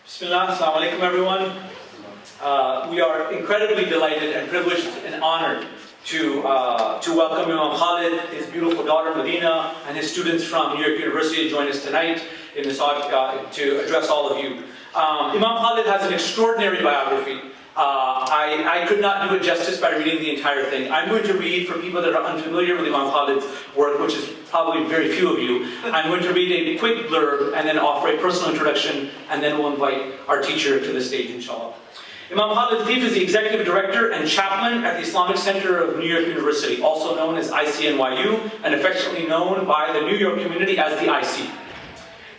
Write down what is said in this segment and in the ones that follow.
Bismillah, assalamu alaikum everyone. We are incredibly delighted and privileged and honored to welcome Imam Khalid, his beautiful daughter Medina, and his students from New York University to join us tonight in this to address all of you. Imam Khalid has an extraordinary biography. I could not do it justice by reading the entire thing. I'm going to read, for people that are unfamiliar with Imam Khalid's work, which is probably very few of you, I'm going to read a quick blurb and then offer a personal introduction, and then we'll invite our teacher to the stage, inshallah. Imam Khalid Latif is the Executive Director and Chaplain at the Islamic Center of New York University, also known as ICNYU, and affectionately known by the New York community as the IC.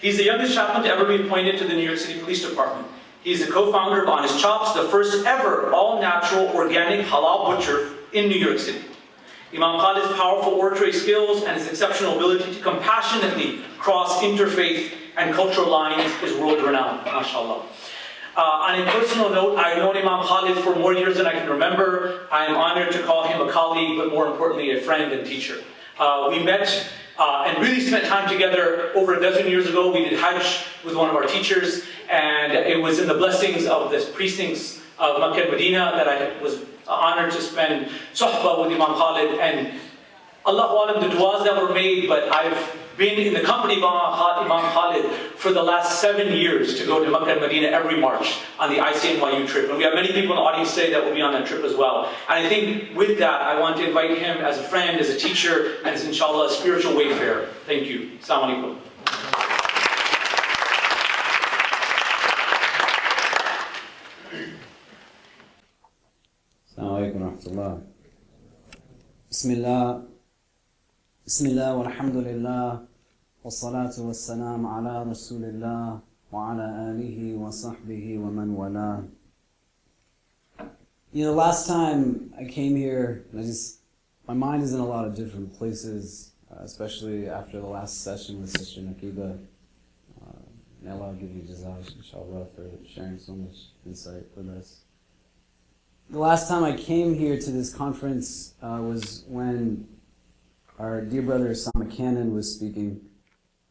He's the youngest chaplain to ever be appointed to the New York City Police Department. He's the co-founder of Honest Chops, the first ever all-natural, organic, halal butcher in New York City. Imam Khalid's powerful oratory skills and his exceptional ability to compassionately cross interfaith and cultural lines is world-renowned, mashallah. On a personal note, I've known Imam Khalid for more years than I can remember. I am honored to call him a colleague, but more importantly, a friend and teacher. We met and really spent time together over a dozen years ago. We did Hajj with one of our teachers, and it was in the blessings of the precincts of Makkah and Medina that I was honored to spend suhbah with Imam Khalid. And Allahu Alam, the du'as that were made, but I've been in the company of Imam Khalid for the last 7 years to go to Makkah and Medina every March on the ICNYU trip. And we have many people in the audience today that will be on that trip as well. And I think with that, I want to invite him as a friend, as a teacher, and as inshallah a spiritual wayfarer. Thank you. Assalamu alaikum. Assalamu alaikum wa rahmatullah. Bismillah walhamdulillah wassalatu wassalam ala rasulillah wa ala alihi wa sahbihi wa man wala. You know, last time I came here, my mind is in a lot of different places, especially after the last session with Sister Nakiba. May Allah give you jazaash, inshallah, for sharing so much insight with us. The last time I came here to this conference was when our dear brother Osama Cannon was speaking.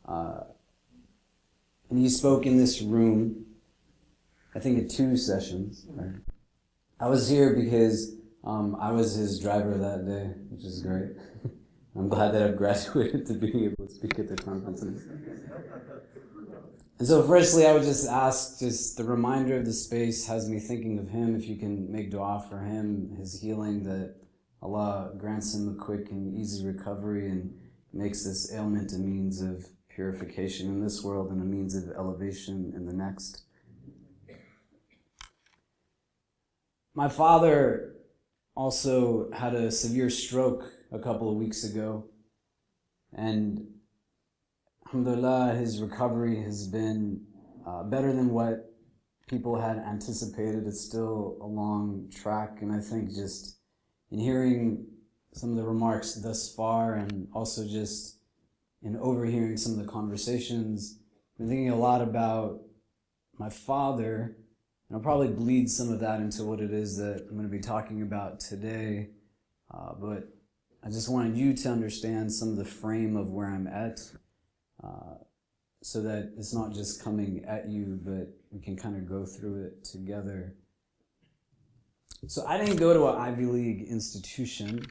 And he spoke in this room, I think in 2 sessions. Right? I was here because I was his driver that day, which is great. I'm glad that I've graduated to being able to speak at the conferences. And so firstly, I would just ask, just the reminder of the space has me thinking of him. If you can make dua for him, his healing, that Allah grants him a quick and easy recovery and makes this ailment a means of purification in this world and a means of elevation in the next. My father also had a severe stroke a couple of weeks ago, and alhamdulillah, his recovery has been better than what people had anticipated. It's still a long track, and I think just in hearing some of the remarks thus far, and also just in overhearing some of the conversations, I've been thinking a lot about my father, and I'll probably bleed some of that into what it is that I'm going to be talking about today, but I just wanted you to understand some of the frame of where I'm at, so that it's not just coming at you, but we can kind of go through it together. So I didn't go to an Ivy League institution,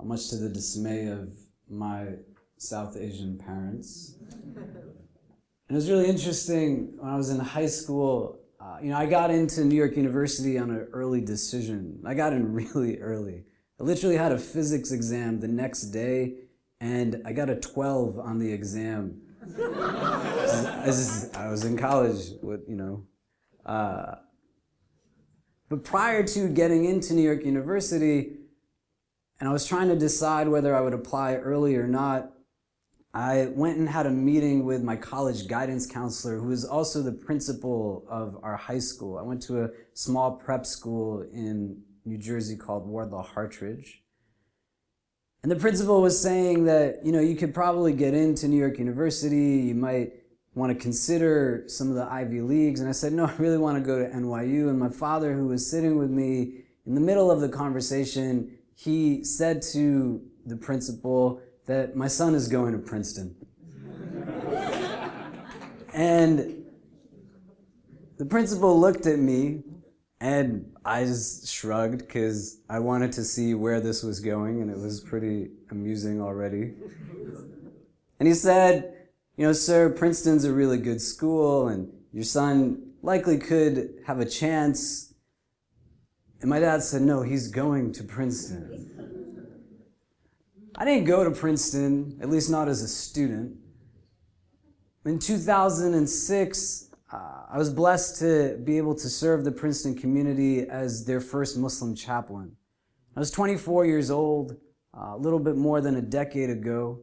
much to the dismay of my South Asian parents. And it was really interesting when I was in high school. I got into New York University on an early decision. I got in really early. I literally had a physics exam the next day, and I got a 12 on the exam. I was in college, But prior to getting into New York University, and I was trying to decide whether I would apply early or not, I went and had a meeting with my college guidance counselor, who is also the principal of our high school. I went to a small prep school in New Jersey called Wardlaw Hartridge. And the principal was saying that, you could probably get into New York University, you might want to consider some of the Ivy Leagues. And I said, no, I really want to go to NYU. And my father, who was sitting with me in the middle of the conversation, he said to the principal that my son is going to Princeton. And The principal looked at me and I just shrugged because I wanted to see where this was going, and it was pretty amusing already. And he said, sir, Princeton's a really good school and your son likely could have a chance. And my dad said, no, he's going to Princeton. I didn't go to Princeton, at least not as a student. In 2006, I was blessed to be able to serve the Princeton community as their first Muslim chaplain. I was 24 years old, a little bit more than a decade ago.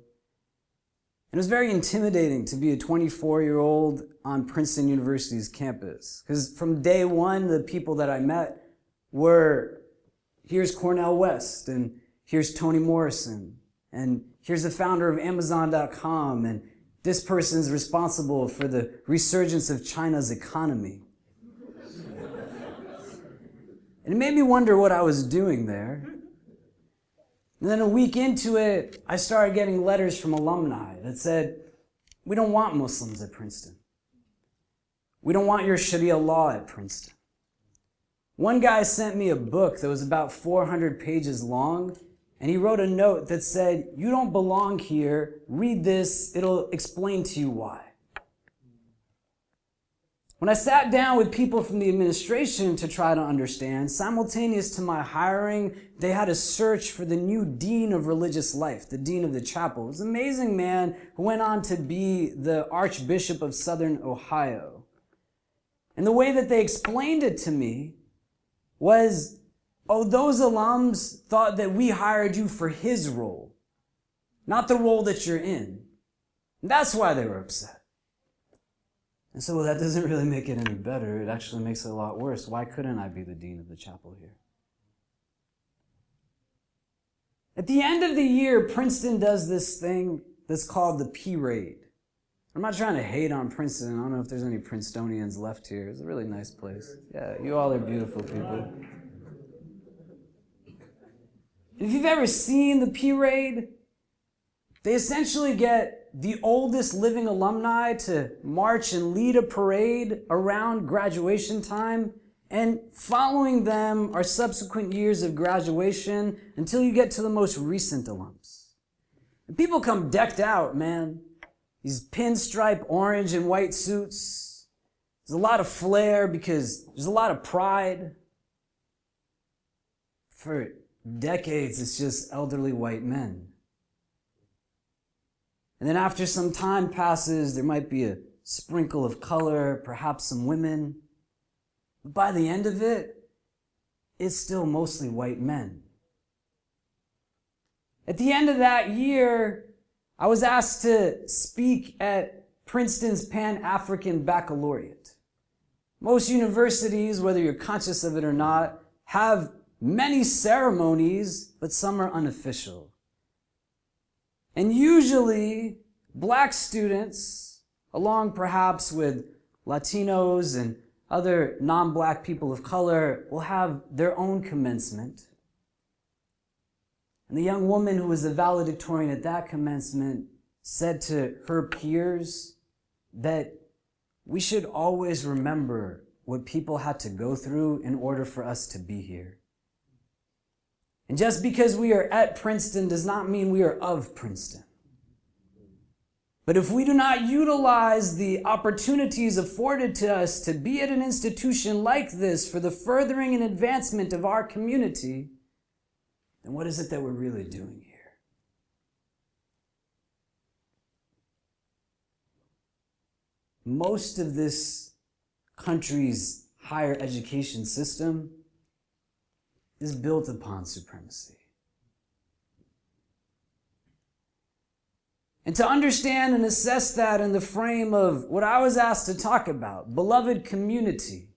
And it was very intimidating to be a 24-year-old on Princeton University's campus. Because from day one, the people that I met were, here's Cornel West, and here's Toni Morrison, and here's the founder of Amazon.com, and this person's responsible for the resurgence of China's economy. And it made me wonder what I was doing there. And then a week into it, I started getting letters from alumni that said, we don't want Muslims at Princeton. We don't want your Sharia law at Princeton. One guy sent me a book that was about 400 pages long, and he wrote a note that said, you don't belong here, read this, it'll explain to you why. When I sat down with people from the administration to try to understand, simultaneous to my hiring, they had a search for the new dean of religious life, the dean of the chapel. It was an amazing man who went on to be the Archbishop of Southern Ohio. And the way that they explained it to me was, oh, those alums thought that we hired you for his role, not the role that you're in. And that's why they were upset. And so, well, that doesn't really make it any better. It actually makes it a lot worse. Why couldn't I be the dean of the chapel here? At the end of the year, Princeton does this thing that's called the P-Raid. I'm not trying to hate on Princeton. I don't know if there's any Princetonians left here. It's a really nice place. Yeah, you all are beautiful people. If you've ever seen the P-Raid, they essentially get the oldest living alumni to march and lead a parade around graduation time, and following them are subsequent years of graduation until you get to the most recent alums. And people come decked out, man. These pinstripe orange and white suits. There's a lot of flair because there's a lot of pride. For decades, it's just elderly white men. And then after some time passes, there might be a sprinkle of color, perhaps some women. But by the end of it, it's still mostly white men. At the end of that year, I was asked to speak at Princeton's Pan-African Baccalaureate. Most universities, whether you're conscious of it or not, have many ceremonies, but some are unofficial. And usually, black students, along perhaps with Latinos and other non-black people of color, will have their own commencement. And the young woman who was the valedictorian at that commencement said to her peers that we should always remember what people had to go through in order for us to be here. And just because we are at Princeton does not mean we are of Princeton. But if we do not utilize the opportunities afforded to us to be at an institution like this for the furthering and advancement of our community, then what is it that we're really doing here? Most of this country's higher education system is built upon supremacy. And to understand and assess that in the frame of what I was asked to talk about, beloved community,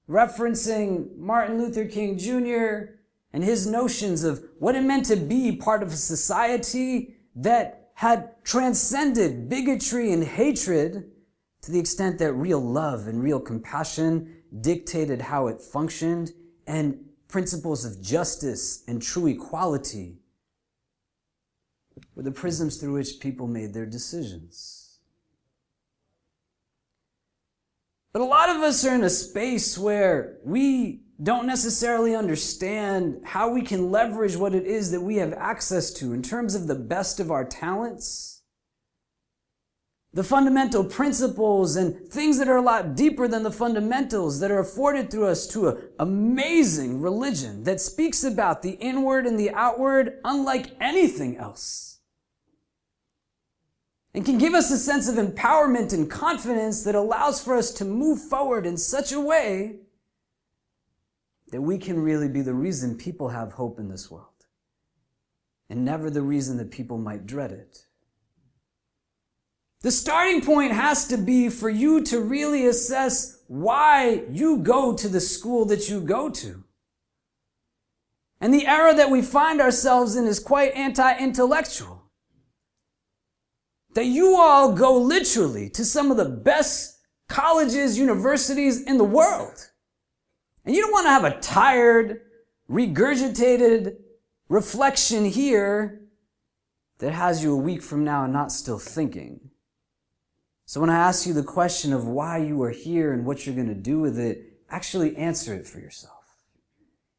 referencing Martin Luther King Jr. and his notions of what it meant to be part of a society that had transcended bigotry and hatred to the extent that real love and real compassion dictated how it functioned, and principles of justice and true equality were the prisms through which people made their decisions. But a lot of us are in a space where we don't necessarily understand how we can leverage what it is that we have access to in terms of the best of our talents, the fundamental principles and things that are a lot deeper than the fundamentals that are afforded through us to an amazing religion that speaks about the inward and the outward unlike anything else, and can give us a sense of empowerment and confidence that allows for us to move forward in such a way that we can really be the reason people have hope in this world, and never the reason that people might dread it. The starting point has to be for you to really assess why you go to the school that you go to. And the era that we find ourselves in is quite anti-intellectual. That you all go literally to some of the best colleges, universities in the world. And you don't want to have a tired, regurgitated reflection here that has you a week from now not still thinking. So when I ask you the question of why you are here and what you're going to do with it, actually answer it for yourself.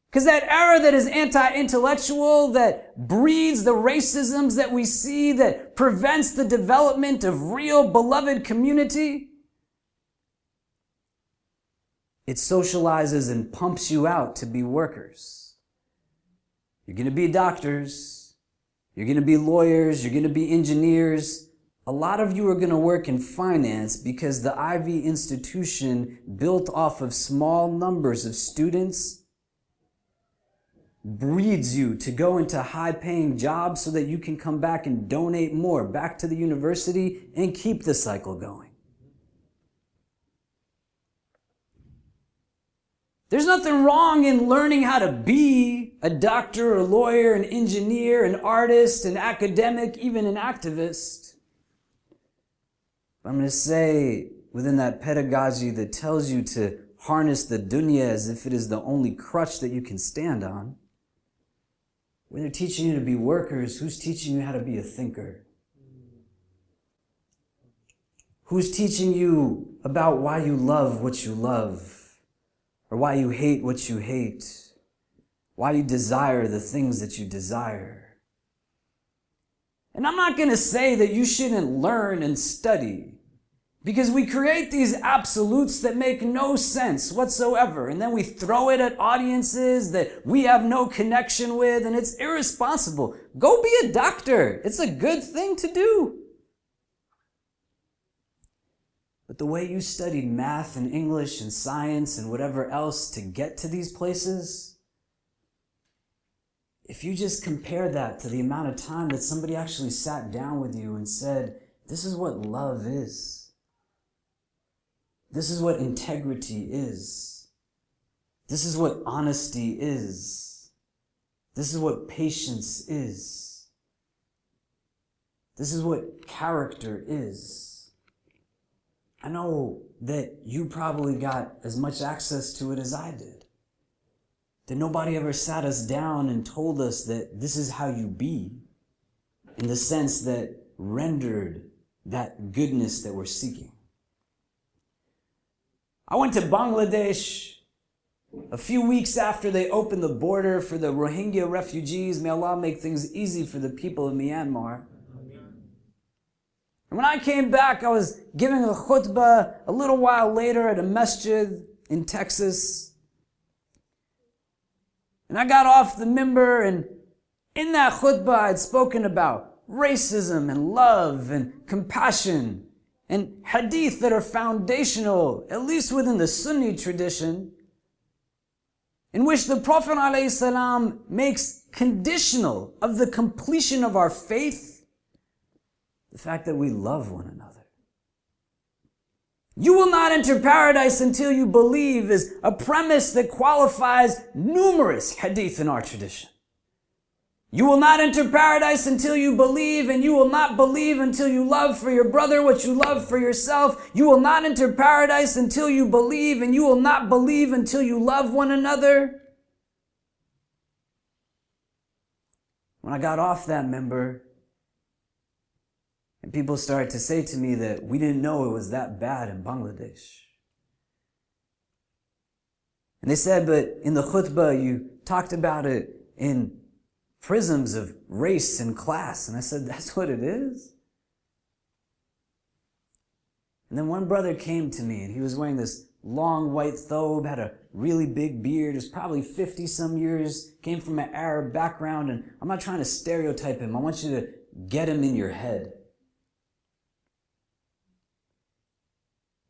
Because that era that is anti-intellectual, that breeds the racisms that we see, that prevents the development of real beloved community, it socializes and pumps you out to be workers. You're going to be doctors. You're going to be lawyers. You're going to be engineers. A lot of you are going to work in finance because the Ivy institution, built off of small numbers of students, breeds you to go into high-paying jobs so that you can come back and donate more back to the university and keep the cycle going. There's nothing wrong in learning how to be a doctor, a lawyer, an engineer, an artist, an academic, even an activist. I'm going to say, within that pedagogy that tells you to harness the dunya as if it is the only crutch that you can stand on, when they're teaching you to be workers, who's teaching you how to be a thinker? Who's teaching you about why you love what you love, or why you hate what you hate, why you desire the things that you desire? And I'm not going to say that you shouldn't learn and study, because we create these absolutes that make no sense whatsoever, and then we throw it at audiences that we have no connection with, and it's irresponsible. Go be a doctor. It's a good thing to do. But the way you studied math and English and science and whatever else to get to these places, if you just compare that to the amount of time that somebody actually sat down with you and said, this is what love is. This is what integrity is. This is what honesty is. This is what patience is. This is what character is. I know that you probably got as much access to it as I did. That nobody ever sat us down and told us that this is how you be, in the sense that rendered that goodness that we're seeking. I went to Bangladesh a few weeks after they opened the border for the Rohingya refugees. May Allah make things easy for the people of Myanmar. And when I came back, I was giving a khutbah a little while later at a masjid in Texas. And I got off the minbar, and in that khutbah I had spoken about racism and love and compassion and hadith that are foundational, at least within the Sunni tradition, in which the Prophet ﷺ makes conditional of the completion of our faith the fact that we love one another. You will not enter paradise until you believe is a premise that qualifies numerous hadith in our tradition. You will not enter paradise until you believe, and you will not believe until you love for your brother what you love for yourself. You will not enter paradise until you believe, and you will not believe until you love one another. When I got off that minbar, and people started to say to me that we didn't know it was that bad in Bangladesh. And they said, but in the khutbah, you talked about it in prisms of race and class. And I said, that's what it is? And then one brother came to me, and he was wearing this long white thobe, had a really big beard, was probably 50 some years, came from an Arab background, and I'm not trying to stereotype him. I want you to get him in your head.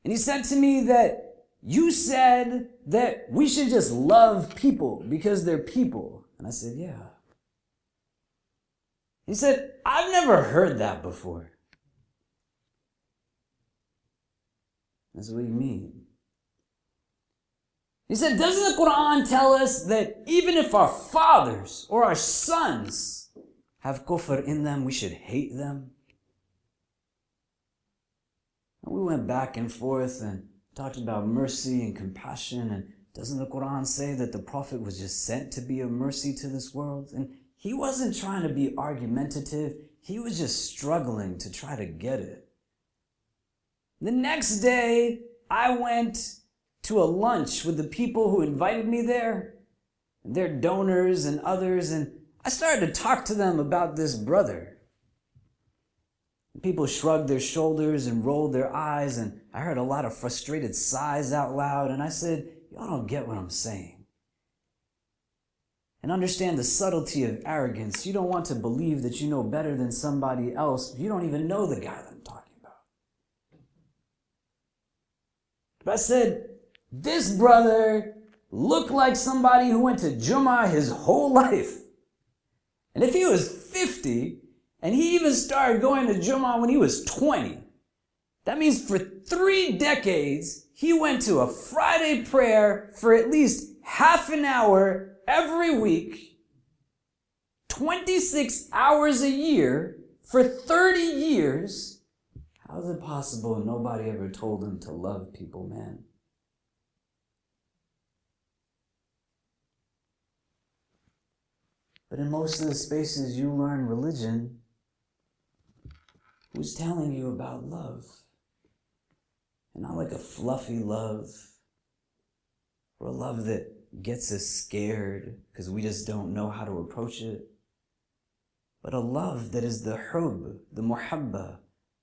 And he said to me that you said that we should just love people because they're people. And I said, yeah. He said, I've never heard that before. I said, what do you mean? He said, doesn't the Quran tell us that even if our fathers or our sons have kufr in them, we should hate them? And we went back and forth and talked about mercy and compassion. And doesn't the Quran say that the Prophet was just sent to be a mercy to this world? And he wasn't trying to be argumentative. He was just struggling to try to get it. The next day, I went to a lunch with the people who invited me there, and their donors and others, and I started to talk to them about this brother. People shrugged their shoulders and rolled their eyes, and I heard a lot of frustrated sighs out loud, and I said, y'all don't get what I'm saying. And understand the subtlety of arrogance. You don't want to believe that you know better than somebody else. You don't even know the guy that I'm talking about. But I said, this brother looked like somebody who went to Jummah his whole life. And if he was 50, and he even started going to Jummah when he was 20, that means for 3 decades, he went to a Friday prayer for at least half an hour every week, 26 hours a year, for 30 years. How is it possible nobody ever told him to love people, man? But in most of the spaces you learn religion, who's telling you about love? And not like a fluffy love, or a love that gets us scared because we just don't know how to approach it, but a love that is the hub, the muhabba,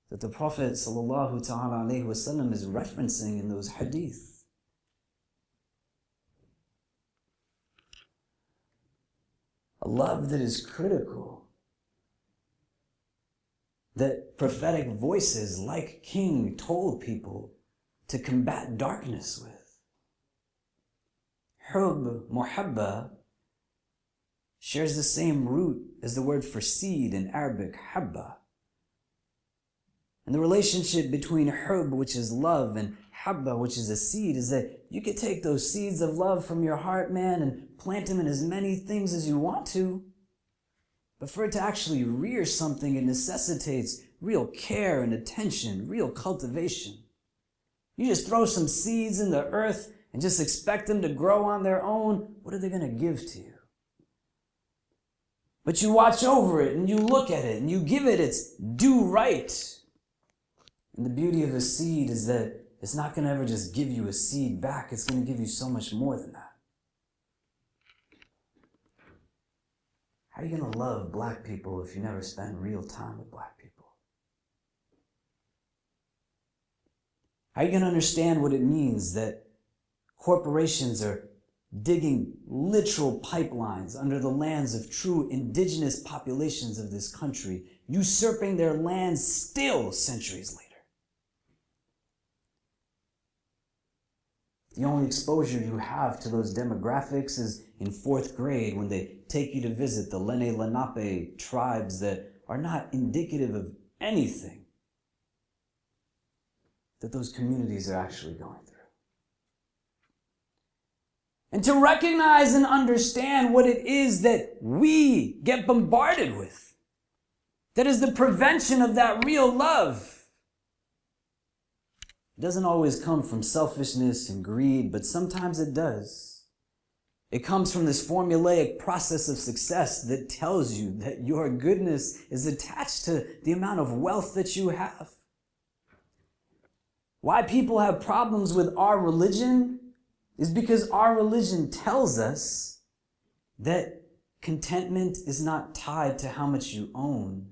that the Prophet ﷺ is referencing in those hadith. A love that is critical, that prophetic voices like King told people to combat darkness with. Hub, muhabba, shares the same root as the word for seed in Arabic, habba. And the relationship between hub, which is love, and habba, which is a seed, is that you could take those seeds of love from your heart, man, and plant them in as many things as you want to. But for it to actually rear something, it necessitates real care and attention, real cultivation. You just throw some seeds in the earth and just expect them to grow on their own. What are they going to give to you? But you watch over it and you look at it and you give it its due right. And the beauty of a seed is that it's not going to ever just give you a seed back. It's going to give you so much more than that. How are you going to love black people if you never spend real time with black people? How are you going to understand what it means that corporations are digging literal pipelines under the lands of true indigenous populations of this country, usurping their lands still centuries later? The only exposure you have to those demographics is in 4th grade when they take you to visit the Lene Lenape tribes that are not indicative of anything that those communities are actually going through. And to recognize and understand what it is that we get bombarded with, that is the prevention of that real love. It doesn't always come from selfishness and greed, but sometimes it does. It comes from this formulaic process of success that tells you that your goodness is attached to the amount of wealth that you have. Why people have problems with our religion is because our religion tells us that contentment is not tied to how much you own.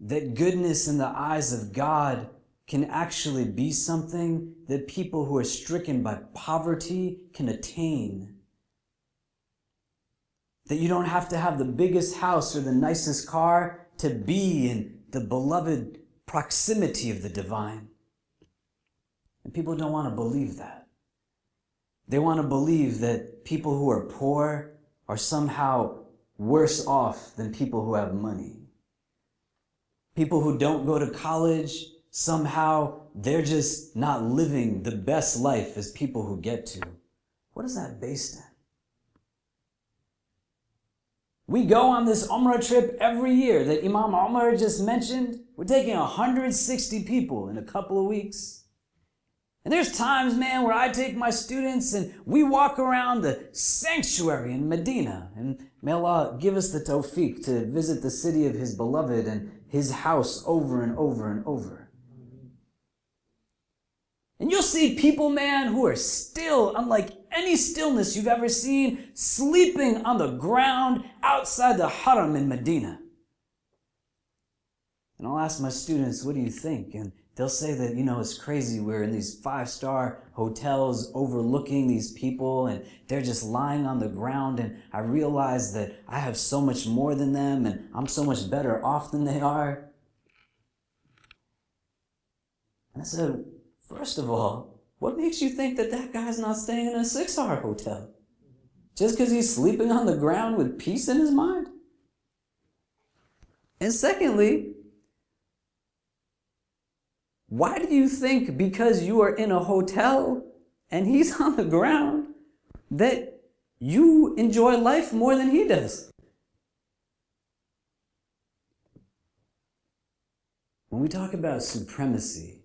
That goodness in the eyes of God can actually be something that people who are stricken by poverty can attain. That you don't have to have the biggest house or the nicest car to be in the beloved proximity of the divine. And people don't want to believe that. They want to believe that people who are poor are somehow worse off than people who have money. People who don't go to college, somehow they're just not living the best life as people who get to. What is that based on? We go on this Umrah trip every year that Imam Umar just mentioned. We're taking 160 people in a couple of weeks. And there's times, man, where I take my students and we walk around the sanctuary in Medina. And may Allah give us the tawfiq to visit the city of His beloved and His house over and over and over. And you'll see people, man, who are still, unlike any stillness you've ever seen, sleeping on the ground outside the haram in Medina. And I'll ask my students, what do you think? And they'll say that, it's crazy. We're in these 5-star hotels overlooking these people and they're just lying on the ground. And I realize that I have so much more than them and I'm so much better off than they are. And I said, first of all, what makes you think that that guy's not staying in a 6-star hotel? Just because he's sleeping on the ground with peace in his mind? And secondly, why do you think because you are in a hotel and he's on the ground that you enjoy life more than he does? When we talk about supremacy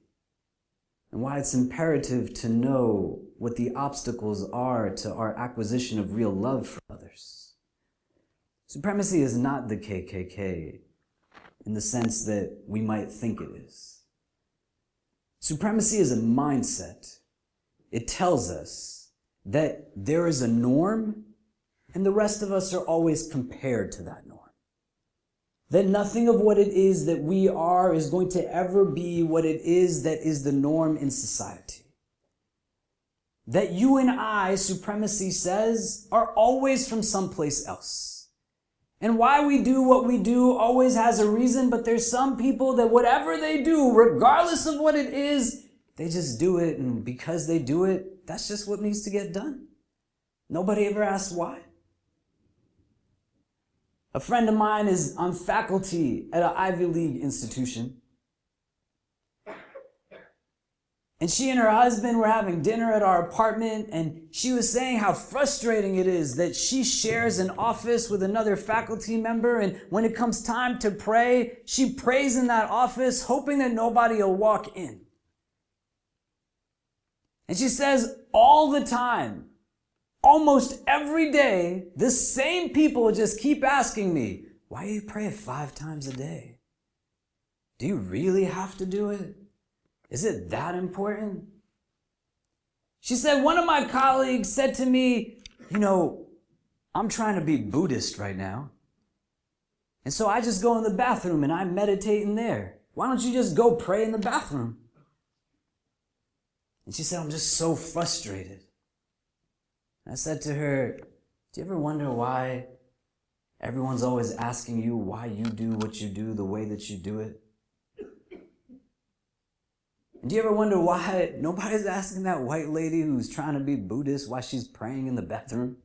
and why it's imperative to know what the obstacles are to our acquisition of real love for others, supremacy is not the KKK in the sense that we might think it is. Supremacy is a mindset. It tells us that there is a norm and the rest of us are always compared to that norm. That nothing of what it is that we are is going to ever be what it is that is the norm in society. That you and I, supremacy says, are always from someplace else. And why we do what we do always has a reason, but there's some people that whatever they do, regardless of what it is, they just do it, and because they do it, that's just what needs to get done. Nobody ever asks why. A friend of mine is on faculty at an Ivy League institution. And she and her husband were having dinner at our apartment, and she was saying how frustrating it is that she shares an office with another faculty member, and when it comes time to pray, she prays in that office hoping that nobody will walk in. And she says all the time, almost every day, the same people just keep asking me, why do you pray 5 times a day? Do you really have to do it? Is it that important? She said, one of my colleagues said to me, I'm trying to be Buddhist right now. And so I just go in the bathroom and I meditate in there. Why don't you just go pray in the bathroom? And she said, I'm just so frustrated. I said to her, do you ever wonder why everyone's always asking you why you do what you do the way that you do it? And do you ever wonder why nobody's asking that white lady who's trying to be Buddhist why she's praying in the bathroom?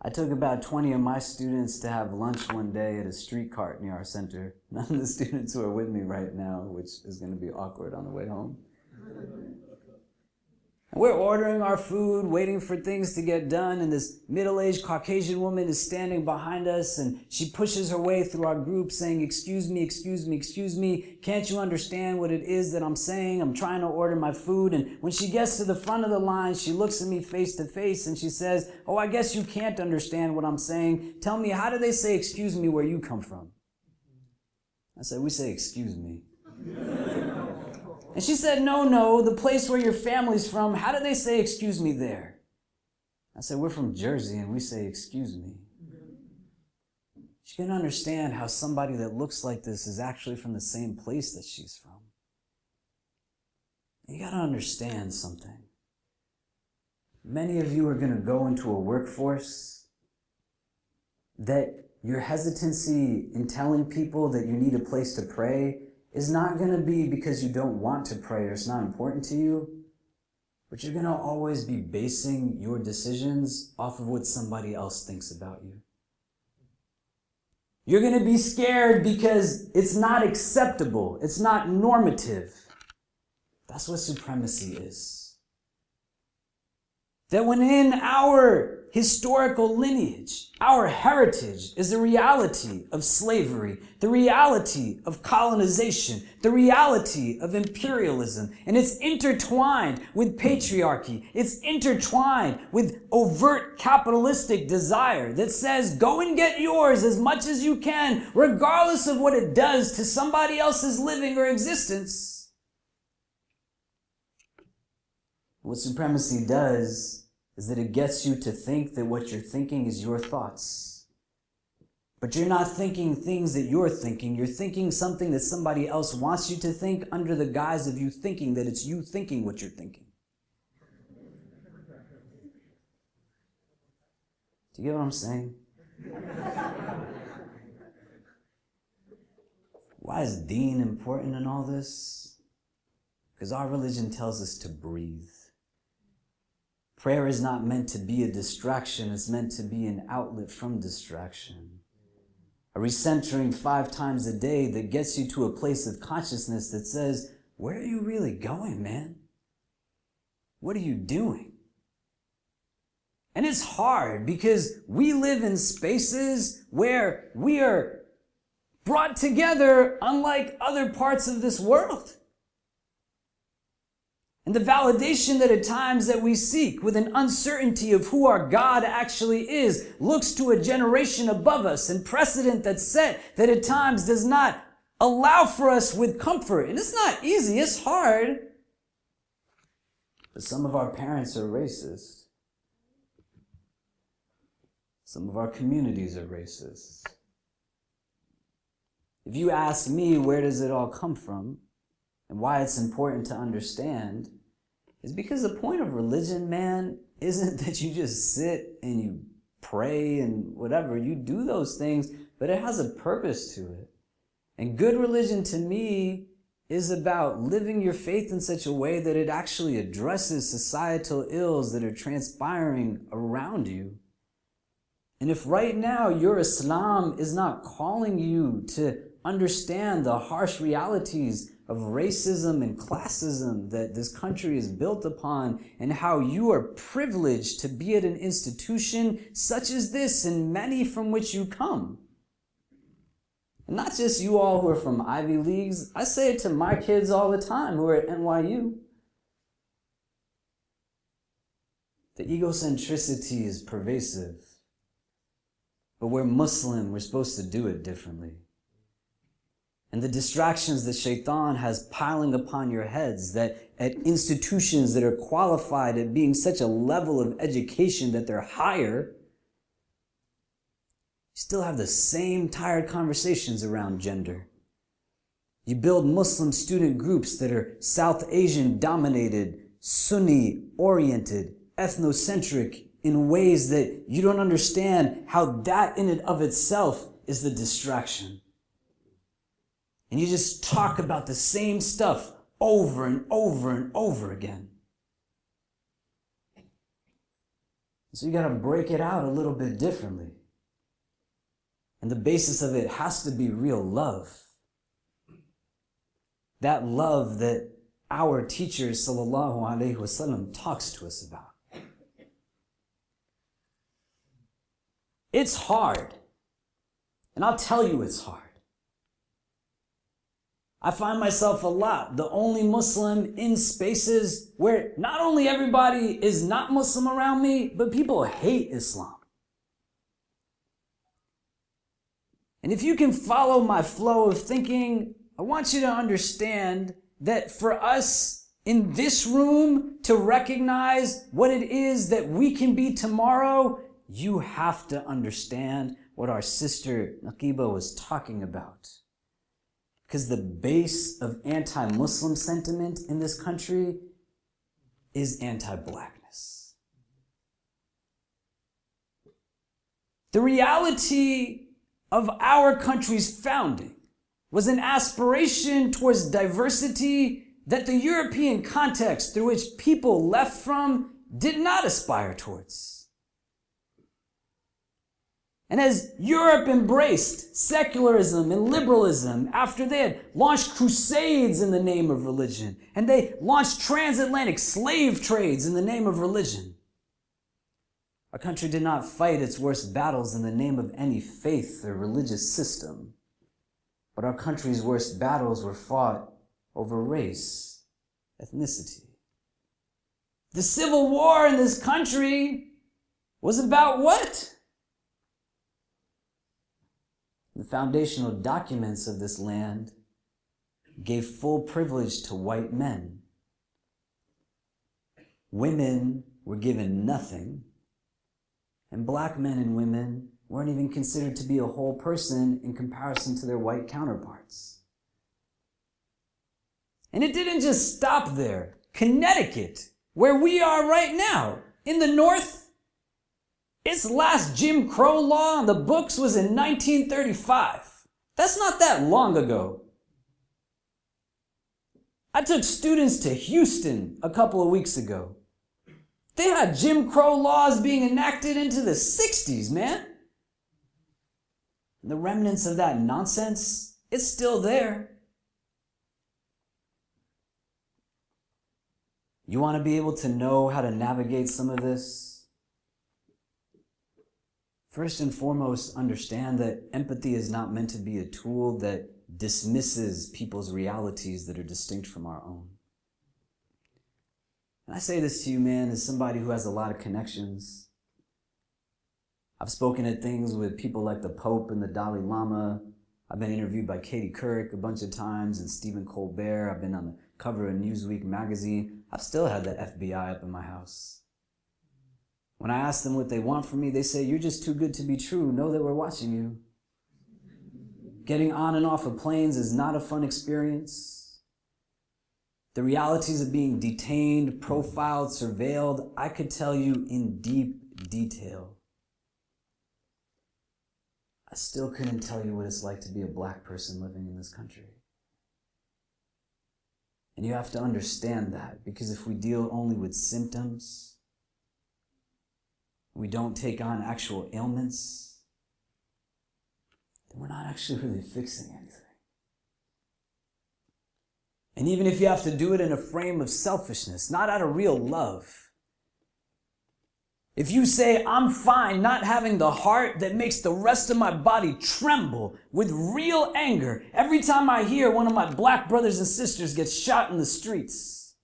I took about 20 of my students to have lunch one day at a street cart near our center. None of the students who are with me right now, which is going to be awkward on the way home. And we're ordering our food, waiting for things to get done, and this middle-aged Caucasian woman is standing behind us, and she pushes her way through our group saying, excuse me, excuse me, excuse me, can't you understand what it is that I'm saying? I'm trying to order my food. And when she gets to the front of the line, she looks at me face to face, and she says, oh, I guess you can't understand what I'm saying. Tell me, how do they say excuse me where you come from? I said, we say, excuse me. And she said, no, the place where your family's from, how do they say excuse me there? I said, we're from Jersey and we say excuse me. She couldn't understand how somebody that looks like this is actually from the same place that she's from. You gotta understand something. Many of you are gonna go into a workforce that your hesitancy in telling people that you need a place to pray is not going to be because you don't want to pray or it's not important to you, but you're going to always be basing your decisions off of what somebody else thinks about you. You're going to be scared because it's not acceptable. It's not normative. That's what supremacy is. That when in our historical lineage, our heritage is the reality of slavery, the reality of colonization, the reality of imperialism, and it's intertwined with patriarchy. It's intertwined with overt capitalistic desire that says, go and get yours as much as you can, regardless of what it does to somebody else's living or existence. What supremacy does is that it gets you to think that what you're thinking is your thoughts. But you're not thinking things that you're thinking something that somebody else wants you to think under the guise of you thinking that it's you thinking what you're thinking. Do you get what I'm saying? Why is deen important in all this? Because our religion tells us to breathe. Prayer is not meant to be a distraction. It's meant to be an outlet from distraction. A recentering 5 times a day that gets you to a place of consciousness that says, where are you really going, man? What are you doing? And it's hard because we live in spaces where we are brought together unlike other parts of this world. And the validation that at times that we seek with an uncertainty of who our God actually is looks to a generation above us and precedent that's set that at times does not allow for us with comfort. And it's not easy, it's hard. But some of our parents are racist. Some of our communities are racist. If you ask me, where does it all come from? And why it's important to understand is because the point of religion, man, isn't that you just sit and you pray and whatever. You do those things, but it has a purpose to it. And good religion to me is about living your faith in such a way that it actually addresses societal ills that are transpiring around you. And if right now your Islam is not calling you to understand the harsh realities of racism and classism that this country is built upon, and how you are privileged to be at an institution such as this and many from which you come. And not just you all who are from Ivy Leagues. I say it to my kids all the time who are at NYU. The egocentricity is pervasive. But we're Muslim, we're supposed to do it differently. And the distractions that shaitan has piling upon your heads, that at institutions that are qualified at being such a level of education that they're higher, you still have the same tired conversations around gender. You build Muslim student groups that are South Asian dominated, Sunni oriented, ethnocentric in ways that you don't understand how that in and of itself is the distraction. And you just talk about the same stuff over and over and over again. So you got to break it out a little bit differently. And the basis of it has to be real love. That love that our teacher, sallallahu alaihi wasallam, talks to us about. It's hard. And I'll tell you it's hard. I find myself a lot the only Muslim in spaces where not only everybody is not Muslim around me, but people hate Islam. And if you can follow my flow of thinking, I want you to understand that for us in this room to recognize what it is that we can be tomorrow, you have to understand what our sister Naqiba was talking about. Because the base of anti-Muslim sentiment in this country is anti-blackness. The reality of our country's founding was an aspiration towards diversity that the European context through which people left from did not aspire towards. And as Europe embraced secularism and liberalism after they had launched crusades in the name of religion, and they launched transatlantic slave trades in the name of religion, our country did not fight its worst battles in the name of any faith or religious system, but our country's worst battles were fought over race, ethnicity. The Civil War in this country was about what? The foundational documents of this land gave full privilege to white men. Women were given nothing, and black men and women weren't even considered to be a whole person in comparison to their white counterparts. And it didn't just stop there. Connecticut, where we are right now, in the North, its last Jim Crow law on the books was in 1935. That's not that long ago. I took students to Houston a couple of weeks ago. They had Jim Crow laws being enacted into the 60s, man. The remnants of that nonsense, it's still there. You want to be able to know how to navigate some of this? First and foremost, understand that empathy is not meant to be a tool that dismisses people's realities that are distinct from our own. And I say this to you, man, as somebody who has a lot of connections. I've spoken at things with people like the Pope and the Dalai Lama. I've been interviewed by Katie Couric a bunch of times and Stephen Colbert. I've been on the cover of Newsweek magazine. I've still had the FBI up in my house. When I ask them what they want from me, they say, "You're just too good to be true. Know that we're watching you." Getting on and off of planes is not a fun experience. The realities of being detained, profiled, surveilled, I could tell you in deep detail. I still couldn't tell you what it's like to be a black person living in this country. And you have to understand that, because if we deal only with symptoms, we don't take on actual ailments, then we're not actually really fixing anything. And even if you have to do it in a frame of selfishness, not out of real love, if you say, "I'm fine not having the heart that makes the rest of my body tremble with real anger every time I hear one of my black brothers and sisters get shot in the streets,"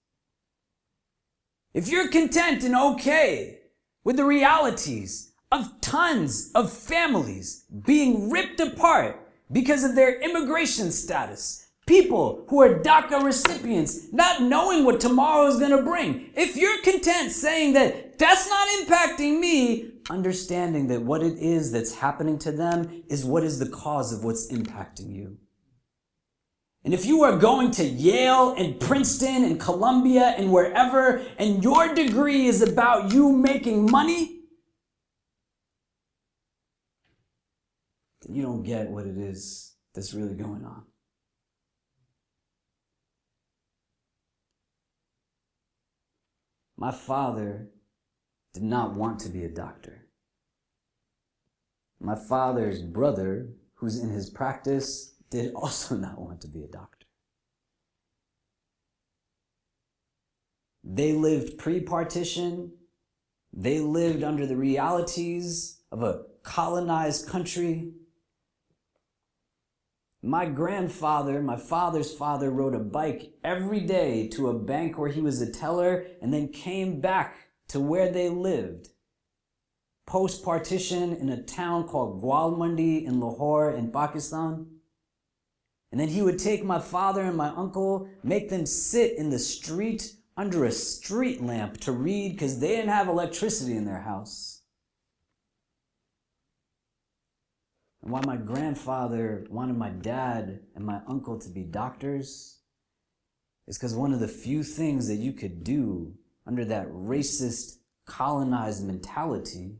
if you're content and okay with the realities of tons of families being ripped apart because of their immigration status, people who are DACA recipients not knowing what tomorrow is going to bring, if you're content saying that that's not impacting me, understanding that what it is that's happening to them is what is the cause of what's impacting you. And if you are going to Yale and Princeton and Columbia and wherever, and your degree is about you making money, then you don't get what it is that's really going on. My father did not want to be a doctor. My father's brother, who's in his practice, did also not want to be a doctor. They lived pre-partition. They lived under the realities of a colonized country. My grandfather, my father's father, rode a bike every day to a bank where he was a teller and then came back to where they lived, post-partition in a town called Gwalmandi in Lahore in Pakistan. And then he would take my father and my uncle, make them sit in the street under a street lamp to read because they didn't have electricity in their house. And why my grandfather wanted my dad and my uncle to be doctors is because one of the few things that you could do under that racist, colonized mentality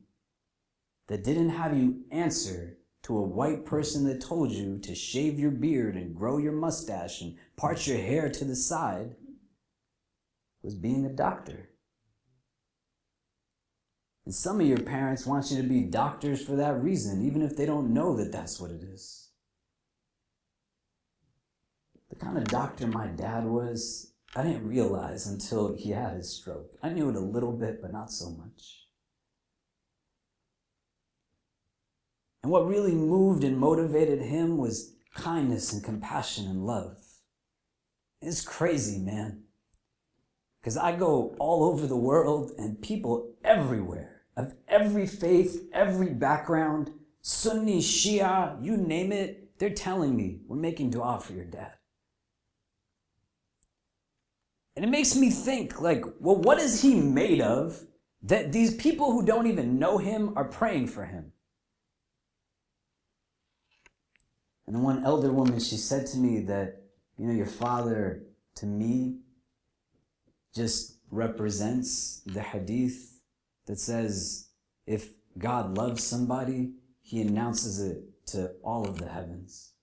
that didn't have you answer to a white person that told you to shave your beard and grow your mustache and part your hair to the side was being a doctor. And some of your parents want you to be doctors for that reason, even if they don't know that that's what it is. The kind of doctor my dad was, I didn't realize until he had his stroke. I knew it a little bit, but not so much. And what really moved and motivated him was kindness and compassion and love. It's crazy, man. Because I go all over the world and people everywhere, of every faith, every background, Sunni, Shia, you name it, they're telling me, we're making dua for your dad. And it makes me think, like, well, what is he made of that these people who don't even know him are praying for him? And then one elder woman, she said to me that, your father, to me, just represents the hadith that says if God loves somebody, he announces it to all of the heavens.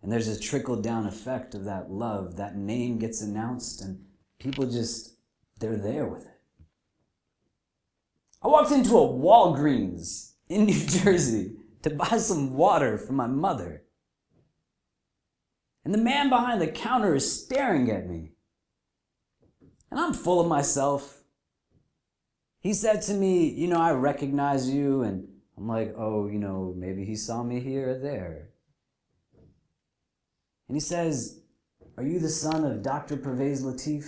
And there's a trickle-down effect of that love. That name gets announced and people just, they're there with it. I walked into a Walgreens in New Jersey to buy some water for my mother. And the man behind the counter is staring at me. And I'm full of myself. He said to me, I recognize you. And I'm like, oh, maybe he saw me here or there. And he says, are you the son of Dr. Pervez Latif?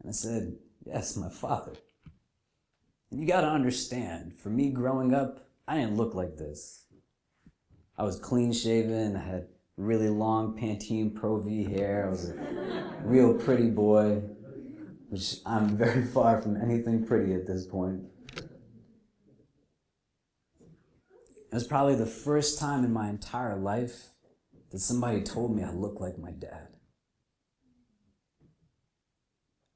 And I said, yes, my father. And you got to understand, for me growing up, I didn't look like this. I was clean shaven, I had really long Pantene Pro V hair, I was a real pretty boy, which I'm very far from anything pretty at this point. It was probably the first time in my entire life that somebody told me I looked like my dad.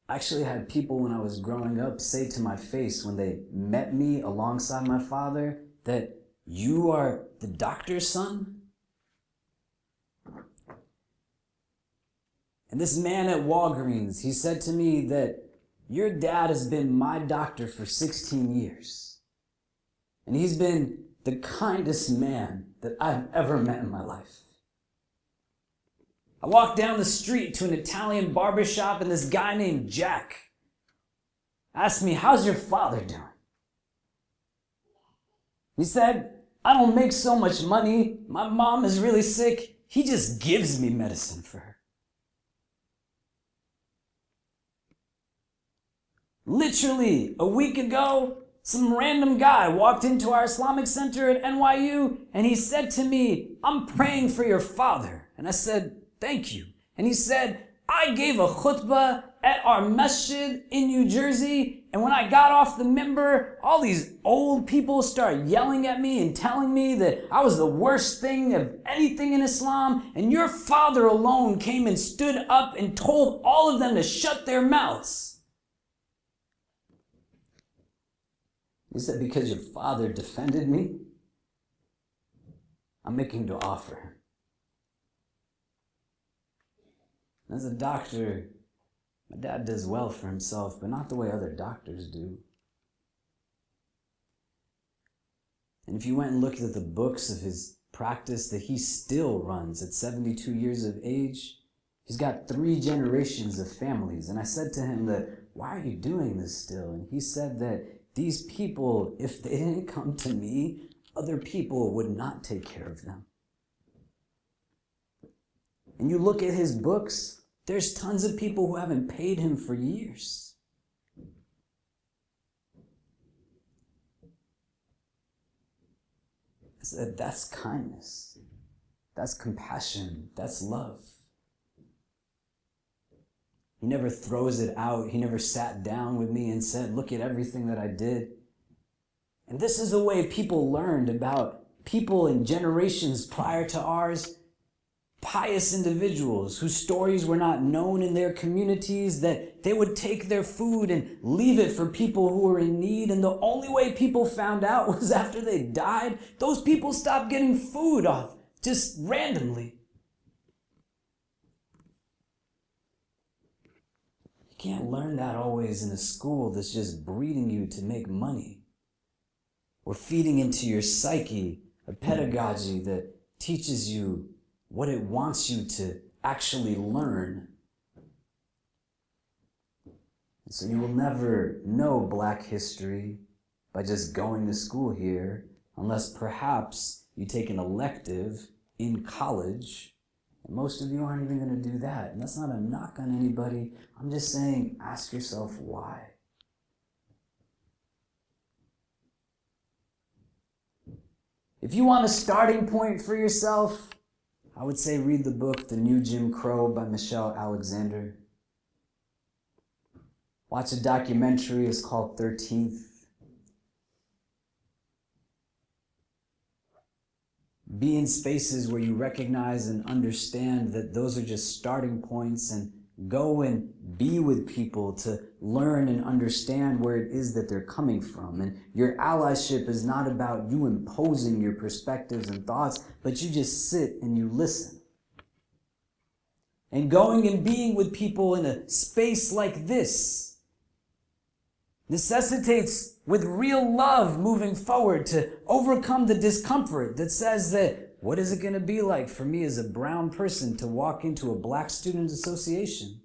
I actually had people when I was growing up say to my face when they met me alongside my father that you are the doctor's son? And this man at Walgreens, he said to me that your dad has been my doctor for 16 years. And he's been the kindest man that I've ever met in my life. I walked down the street to an Italian barbershop and this guy named Jack asked me, how's your father doing? He said, I don't make so much money. My mom is really sick. He just gives me medicine for her. Literally, a week ago, some random guy walked into our Islamic center at NYU and he said to me, I'm praying for your father. And I said, thank you. And he said, I gave a khutbah at our masjid in New Jersey, and when I got off the minbar, all these old people started yelling at me and telling me that I was the worst thing of anything in Islam, and your father alone came and stood up and told all of them to shut their mouths. He said, because your father defended me, I'm making dua for him. As a doctor, my dad does well for himself, but not the way other doctors do. And if you went and looked at the books of his practice that he still runs at 72 years of age, he's got 3 generations of families. And I said to him that, why are you doing this still? And he said that these people, if they didn't come to me, other people would not take care of them. And you look at his books, there's tons of people who haven't paid him for years. said, that's kindness. That's compassion. That's love. He never throws it out. He never sat down with me and said, look at everything that I did. And this is the way people learned about people in generations prior to ours, pious individuals whose stories were not known in their communities, that they would take their food and leave it for people who were in need. And the only way people found out was after they died. Those people stopped getting food off just randomly. You can't learn that always in a school that's just breeding you to make money, or feeding into your psyche a pedagogy that teaches you what it wants you to actually learn. And so you will never know Black history by just going to school here, unless perhaps you take an elective in college. And most of you aren't even going to do that. And that's not a knock on anybody. I'm just saying, ask yourself why. If you want a starting point for yourself, I would say read the book, The New Jim Crow by Michelle Alexander. Watch a documentary, it's called 13th. Be in spaces where you recognize and understand that those are just starting points, and go and be with people to learn and understand where it is that they're coming from. And your allyship is not about you imposing your perspectives and thoughts, but you just sit and you listen. And going and being with people in a space like this necessitates, with real love moving forward, to overcome the discomfort that says that, what is it going to be like for me as a brown person to walk into a Black student association?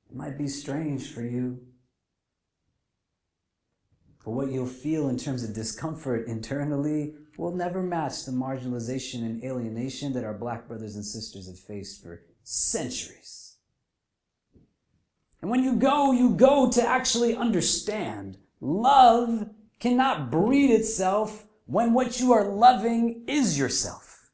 It might be strange for you. But what you'll feel in terms of discomfort internally will never match the marginalization and alienation that our Black brothers and sisters have faced for centuries. And when you go to actually understand. Love cannot breed itself when what you are loving is yourself.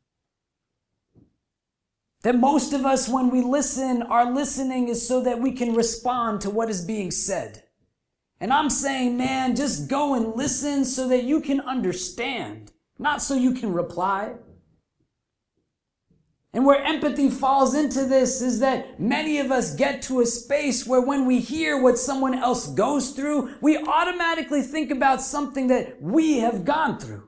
That most of us, when we listen, our listening is so that we can respond to what is being said. And I'm saying, man, just go and listen so that you can understand, not so you can reply. And where empathy falls into this is that many of us get to a space where when we hear what someone else goes through, we automatically think about something that we have gone through.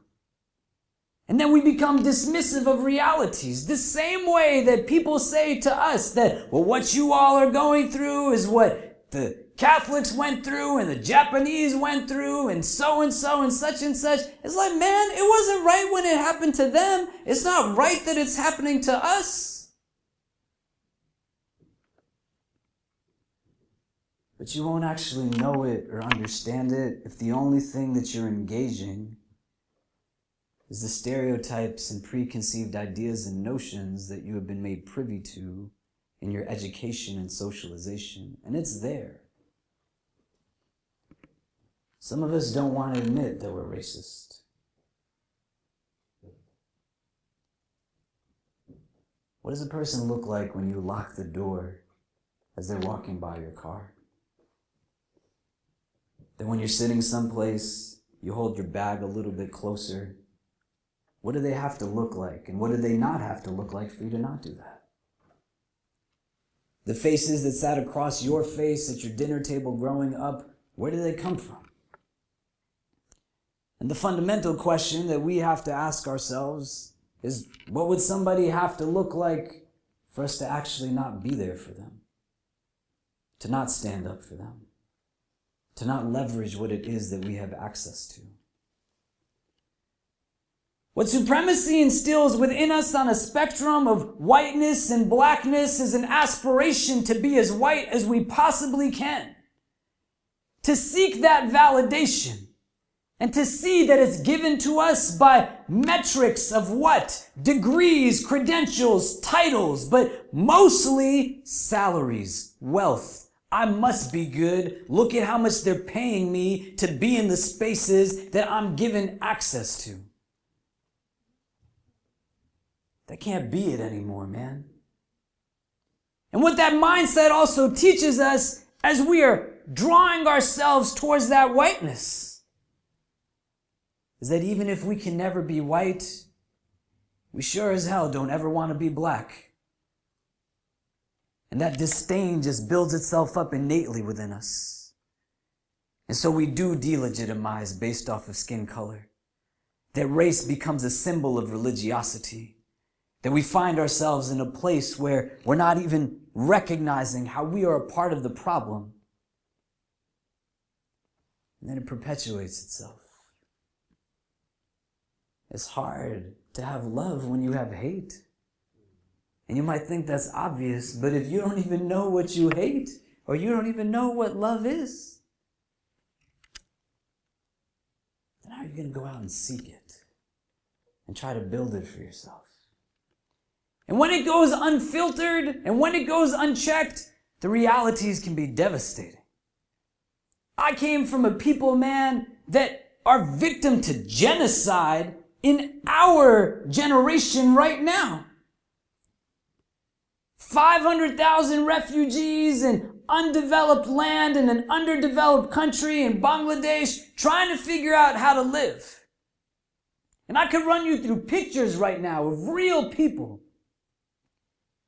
And then we become dismissive of realities. The same way that people say to us that, well, what you all are going through is what the Catholics went through and the Japanese went through and so and such and such. It's like, man, it wasn't right when it happened to them. It's not right that it's happening to us. But you won't actually know it or understand it if the only thing that you're engaging is the stereotypes and preconceived ideas and notions that you have been made privy to in your education and socialization. And it's there. Some of us don't want to admit that we're racist. What does a person look like when you lock the door as they're walking by your car? Then when you're sitting someplace, you hold your bag a little bit closer. What do they have to look like? And what do they not have to look like for you to not do that? The faces that sat across your face at your dinner table growing up, where do they come from? And the fundamental question that we have to ask ourselves is, what would somebody have to look like for us to actually not be there for them? To not stand up for them? To not leverage what it is that we have access to? What supremacy instills within us on a spectrum of whiteness and blackness is an aspiration to be as white as we possibly can. To seek that validation. And to see that it's given to us by metrics of what? Degrees, credentials, titles, but mostly salaries, wealth, I must be good. Look at how much they're paying me to be in the spaces that I'm given access to. That can't be it anymore, man. And what that mindset also teaches us as we are drawing ourselves towards that whiteness is that even if we can never be white, we sure as hell don't ever want to be black. And that disdain just builds itself up innately within us. And so we do delegitimize based off of skin color. That race becomes a symbol of religiosity. That we find ourselves in a place where we're not even recognizing how we are a part of the problem. And then it perpetuates itself. It's hard to have love when you have hate. And you might think that's obvious, but if you don't even know what you hate, or you don't even know what love is, then how are you going to go out and seek it and try to build it for yourself? And when it goes unfiltered and when it goes unchecked, the realities can be devastating. I came from a people, man, that are victim to genocide in our generation right now. 500,000 refugees in undeveloped land in an underdeveloped country in Bangladesh trying to figure out how to live. And I could run you through pictures right now of real people.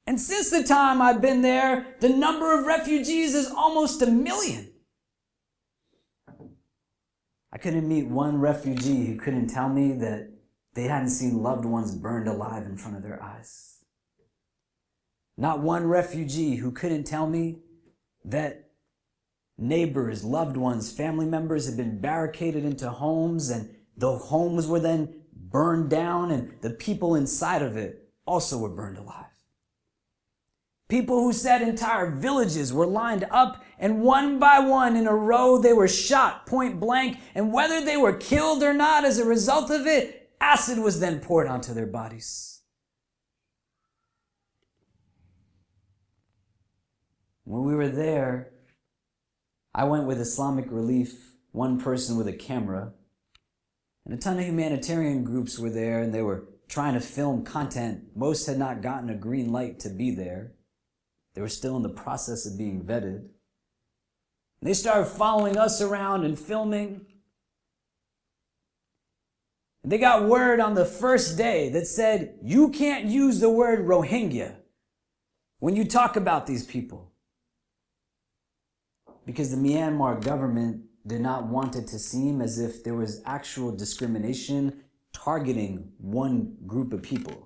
And since the time I've been there, the number of refugees is almost 1 million. I couldn't meet one refugee who couldn't tell me that they hadn't seen loved ones burned alive in front of their eyes. Not one refugee who couldn't tell me that neighbors, loved ones, family members had been barricaded into homes and the homes were then burned down and the people inside of it also were burned alive. People who said entire villages were lined up and one by one in a row they were shot point blank, and whether they were killed or not as a result of it, acid was then poured onto their bodies. When we were there, I went with Islamic Relief, one person with a camera, and a ton of humanitarian groups were there and they were trying to film content. Most had not gotten a green light to be there. They were still in the process of being vetted. And they started following us around and filming. And they got word on the first day that said, you can't use the word Rohingya when you talk about these people. Because the Myanmar government did not want it to seem as if there was actual discrimination targeting one group of people.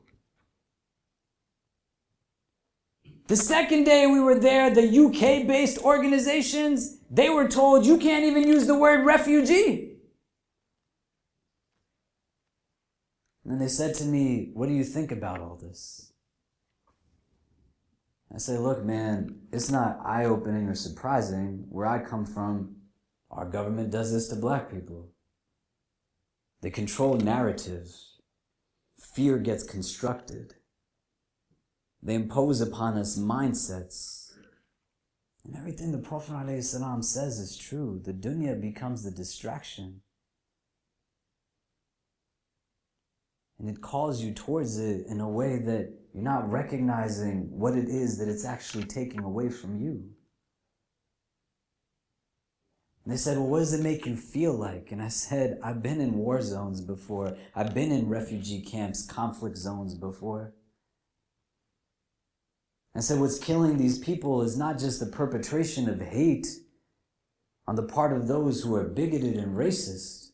The second day we were there, the UK-based organizations, they were told you can't even use the word refugee. And they said to me, what do you think about all this? I say, look, man, it's not eye-opening or surprising. Where I come from, our government does this to black people. They control narratives. Fear gets constructed. They impose upon us mindsets. And everything the Prophet ﷺ says is true. The dunya becomes the distraction. And it calls you towards it in a way that you're not recognizing what it is that it's actually taking away from you. And they said, well, what does it make you feel like? And I said, I've been in war zones before. I've been in refugee camps, conflict zones before. I said, what's killing these people is not just the perpetration of hate on the part of those who are bigoted and racist,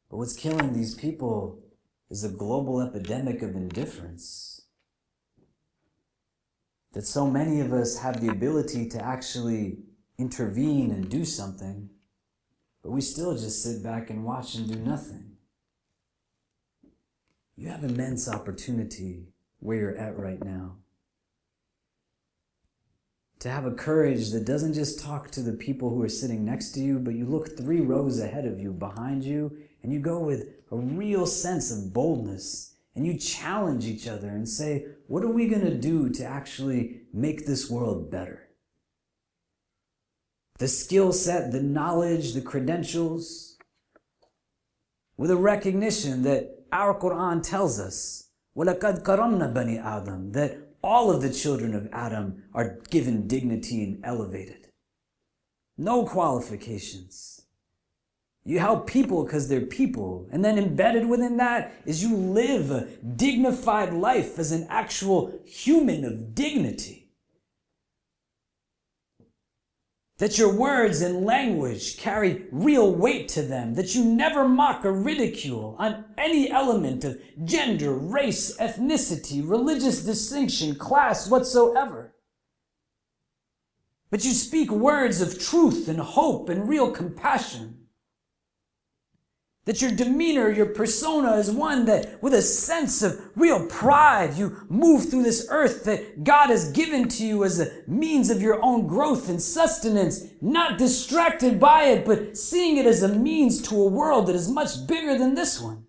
but what's killing these people is a global epidemic of indifference. That so many of us have the ability to actually intervene and do something, but we still just sit back and watch and do nothing. You have immense opportunity where you're at right now. To have a courage that doesn't just talk to the people who are sitting next to you, but you look 3 rows ahead of you, behind you, and you go with a real sense of boldness, and you challenge each other and say, what are we going to do to actually make this world better? the skill set, the knowledge, the credentials, with a recognition that our Quran tells us, وَلَقَدْ كَرَمْنَا بَنِي آدَمَ, that all of the children of Adam are given dignity and elevated. No qualifications. You help people because they're people. And then embedded within that is you live a dignified life as an actual human of dignity. That your words and language carry real weight to them. That you never mock or ridicule on any element of gender, race, ethnicity, religious distinction, class, whatsoever. But you speak words of truth and hope and real compassion. That your demeanor, your persona is one that with a sense of real pride, you move through this earth that God has given to you as a means of your own growth and sustenance, not distracted by it, but seeing it as a means to a world that is much bigger than this one.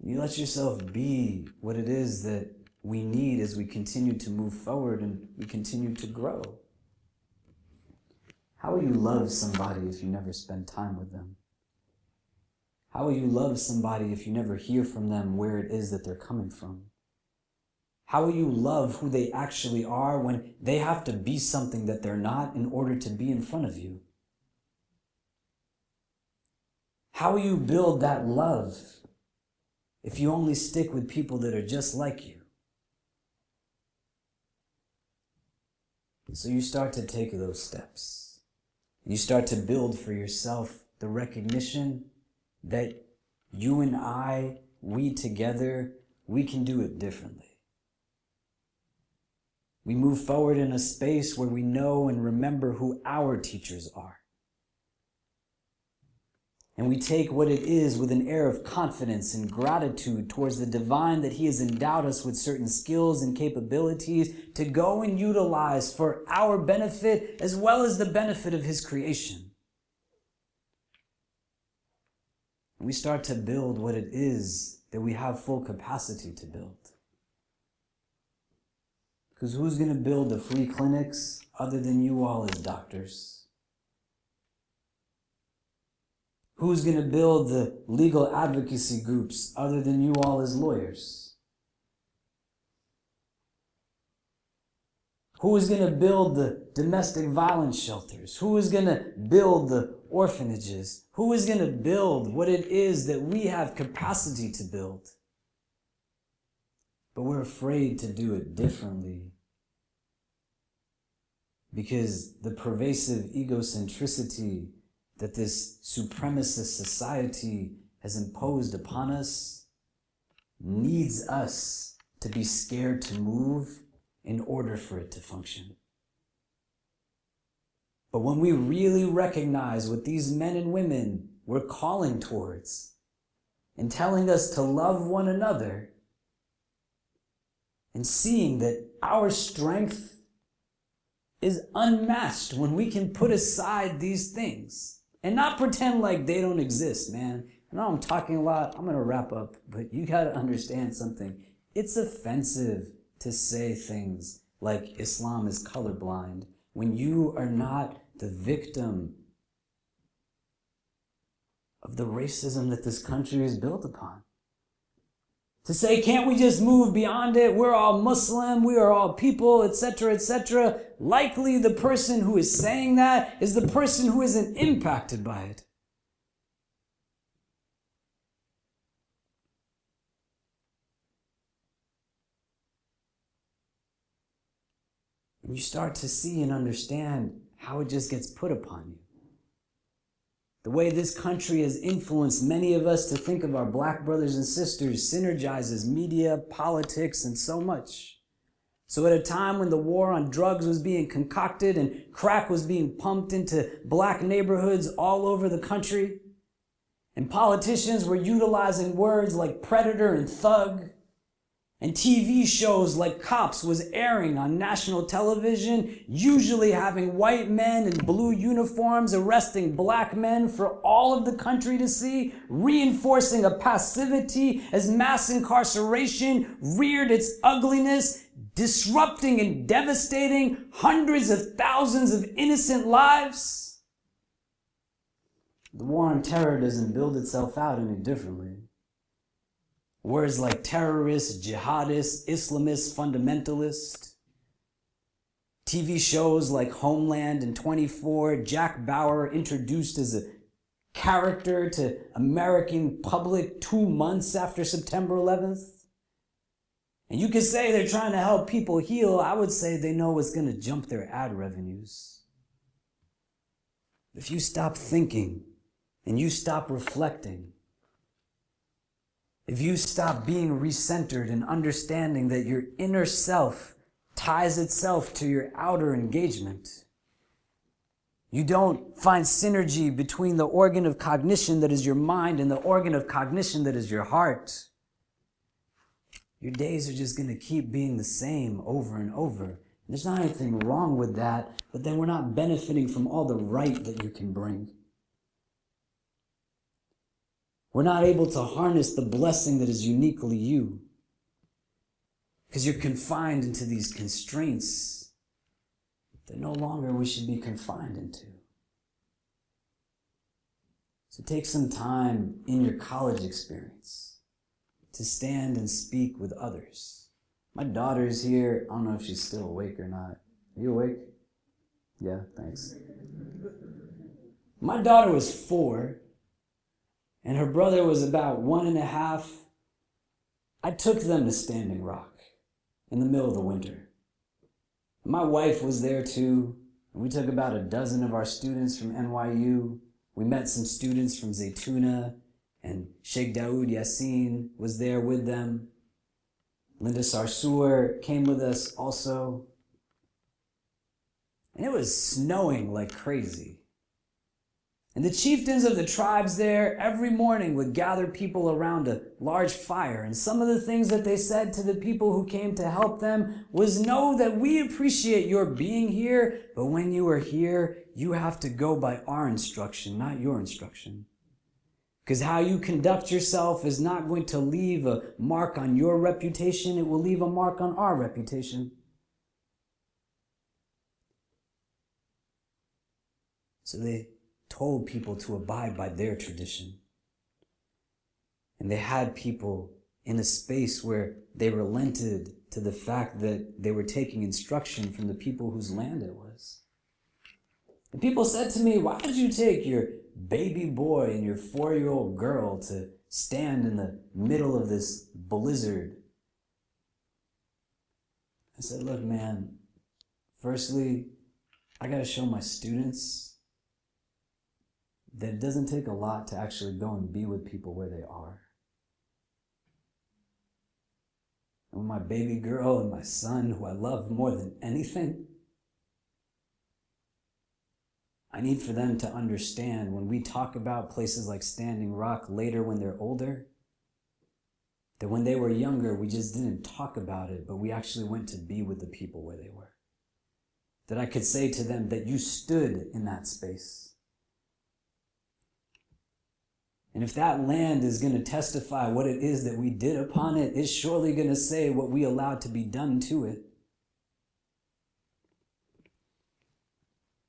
You let yourself be what it is that we need as we continue to move forward and we continue to grow. How will you love somebody if you never spend time with them? How will you love somebody if you never hear from them where it is that they're coming from? How will you love who they actually are when they have to be something that they're not in order to be in front of you? How will you build that love if you only stick with people that are just like you? So you start to take those steps. You start to build for yourself the recognition that you and I, we together, we can do it differently. We move forward in a space where we know and remember who our teachers are. And we take what it is with an air of confidence and gratitude towards the divine that he has endowed us with certain skills and capabilities to go and utilize for our benefit as well as the benefit of his creation. We start to build what it is that we have full capacity to build. Because who's going to build the free clinics other than you all as doctors? Who's going to build the legal advocacy groups other than you all as lawyers? Who is going to build the domestic violence shelters? Who is going to build the orphanages? Who is going to build what it is that we have capacity to build? But we're afraid to do it differently because the pervasive egocentricity that this supremacist society has imposed upon us needs us to be scared to move in order for it to function. But when we really recognize what these men and women were calling towards and telling us to love one another and seeing that our strength is unmatched when we can put aside these things and not pretend like they don't exist, man. I know I'm talking a lot. I'm going to wrap up, but you got to understand something. It's offensive to say things like Islam is colorblind when you are not the victim of the racism that this country is built upon. To say, can't we just move beyond it? We're all Muslim, we are all people, etc., etc. Likely the person who is saying that is the person who isn't impacted by it. And you start to see and understand how it just gets put upon you. The way this country has influenced many of us to think of our black brothers and sisters synergizes media, politics, and so much. So at a time when the war on drugs was being concocted and crack was being pumped into black neighborhoods all over the country, and politicians were utilizing words like predator and thug, and TV shows like Cops was airing on national television, usually having white men in blue uniforms arresting black men for all of the country to see, reinforcing a passivity as mass incarceration reared its ugliness. disrupting and devastating hundreds of thousands of innocent lives. The war on terror doesn't build itself out any differently. Words like terrorist, jihadist, Islamist, fundamentalist. TV shows like Homeland and 24, Jack Bauer introduced as a character to American public 2 months after September 11th. And you could say they're trying to help people heal. I would say they know what's going to jump their ad revenues. If you stop thinking and you stop reflecting, if you stop being recentered and understanding that your inner self ties itself to your outer engagement, you don't find synergy between the organ of cognition that is your mind and the organ of cognition that is your heart, your days are just going to keep being the same over and over. And there's not anything wrong with that, but then we're not benefiting from all the right that you can bring. We're not able to harness the blessing that is uniquely you, because you're confined into these constraints that no longer we should be confined into. So take some time in your college experience to stand and speak with others. My daughter's here. I don't know if she's still awake or not. Are you awake? Yeah, thanks. My daughter was 4, and her brother was about 1.5. I took them to Standing Rock in the middle of the winter. My wife was there too, and we took about a dozen of our students from NYU. We met some students from Zaytuna, and Sheikh Daoud Yassin was there with them. Linda Sarsour came with us also. And it was snowing like crazy. And the chieftains of the tribes there every morning would gather people around a large fire. And some of the things that they said to the people who came to help them was, know that we appreciate your being here, but when you are here, you have to go by our instruction, not your instruction. Because how you conduct yourself is not going to leave a mark on your reputation, it will leave a mark on our reputation. So they told people to abide by their tradition. And they had people in a space where they relented to the fact that they were taking instruction from the people whose land it was. And people said to me, why did you take your baby boy and your 4-year-old girl to stand in the middle of this blizzard? I said, look, man, firstly, I got to show my students that it doesn't take a lot to actually go and be with people where they are. And with my baby girl and my son, who I love more than anything, I need for them to understand when we talk about places like Standing Rock later when they're older, that when they were younger, we just didn't talk about it, but we actually went to be with the people where they were. That I could say to them that you stood in that space. And if that land is going to testify what it is that we did upon it, it's surely going to say what we allowed to be done to it.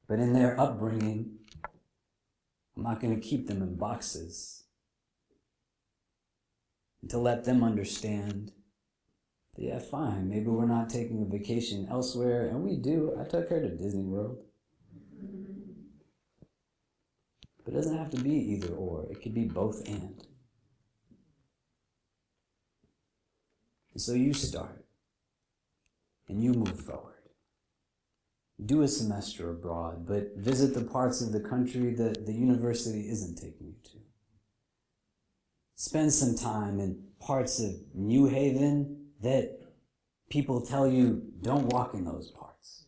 But in their upbringing, I'm not going to keep them in boxes. And to let them understand that, yeah, fine, maybe we're not taking a vacation elsewhere, and we do. I took her to Disney World. But it doesn't have to be either or. It could be both and. And so you start, and you move forward. Do a semester abroad, but visit the parts of the country that the university isn't taking you to. Spend some time in parts of New Haven that people tell you, don't walk in those parts.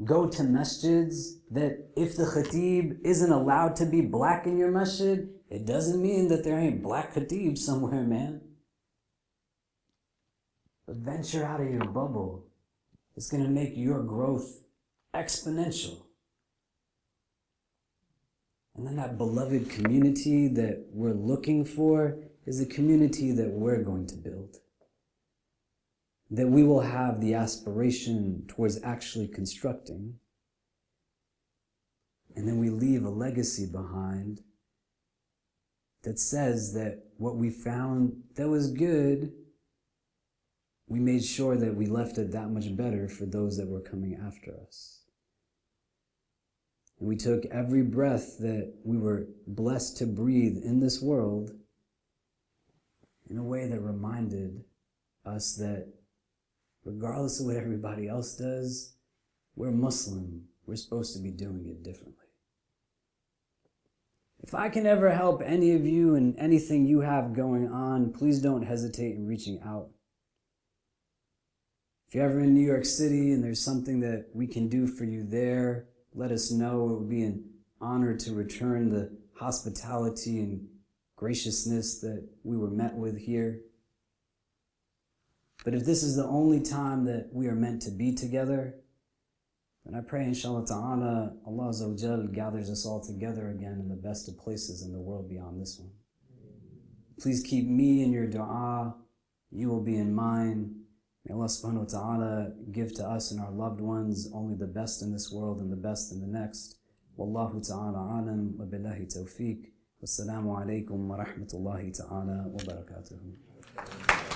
Go to masjids that if the khatib isn't allowed to be black in your masjid, it doesn't mean that there ain't black khatibs somewhere, man. But venture out of your bubble. It's going to make your growth exponential. And then that beloved community that we're looking for is a community that we're going to build. that we will have the aspiration towards actually constructing, and then we leave a legacy behind that says that what we found that was good, we made sure that we left it that much better for those that were coming after us. And we took every breath that we were blessed to breathe in this world in a way that reminded us that regardless of what everybody else does, we're Muslim. We're supposed to be doing it differently. If I can ever help any of you in anything you have going on, please don't hesitate in reaching out. If you're ever in New York City and there's something that we can do for you there, let us know. It would be an honor to return the hospitality and graciousness that we were met with here. But if this is the only time that we are meant to be together, then I pray, inshallah ta'ala, Allah Azza wa Jal gathers us all together again in the best of places in the world beyond this one. Please keep me in your dua. You will be in mine. May Allah subhanahu wa ta'ala give to us and our loved ones only the best in this world and the best in the next. Wallahu ta'ala alam wa billahi tawfiq. Wassalamu alaikum wa rahmatullahi ta'ala wa barakatuhu.